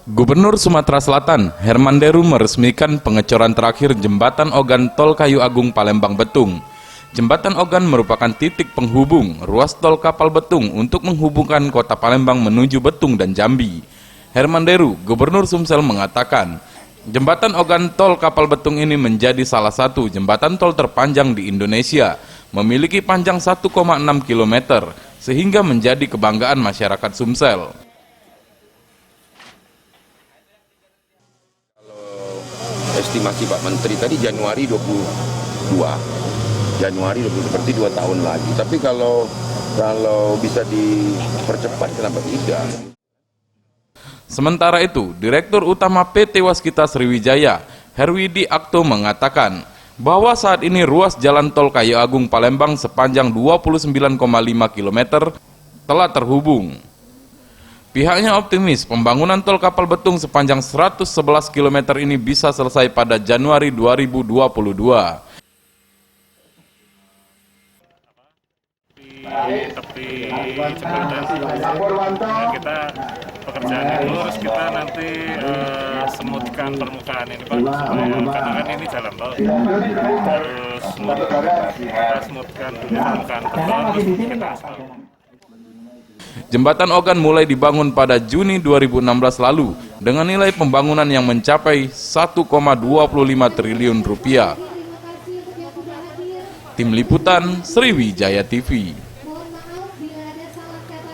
Gubernur Sumatera Selatan, Herman Deru meresmikan pengecoran terakhir Jembatan Ogan Tol Kayu Agung Palembang Betung. Jembatan Ogan merupakan titik penghubung ruas tol Kapal Betung untuk menghubungkan kota Palembang menuju Betung dan Jambi. Herman Deru, Gubernur Sumsel mengatakan, Jembatan Ogan Tol Kapal Betung ini menjadi salah satu jembatan tol terpanjang di Indonesia, memiliki panjang 1,6 km, sehingga menjadi kebanggaan masyarakat Sumsel. Estimasi Pak Menteri tadi Januari 22, berarti 2 tahun lagi. Tapi kalau bisa dipercepat, kenapa tidak? Sementara itu, Direktur Utama PT Waskita Sriwijaya, Herwidi Akto mengatakan bahwa saat ini ruas jalan tol Kayu Agung Palembang sepanjang 29,5 km telah terhubung. Pihaknya optimis pembangunan tol Kapal Betung sepanjang 111 km ini bisa selesai pada Januari 2022. Tepi jembatan kita pekerjaannya terus kita nanti semutkan permukaan ini Pak, karena kan ini jalan tol terus kita semutkan permukaan beton terus kita aspal. Jembatan Ogan mulai dibangun pada Juni 2016 lalu dengan nilai pembangunan yang mencapai 1,25 triliun rupiah. Tim Liputan Sriwijaya TV.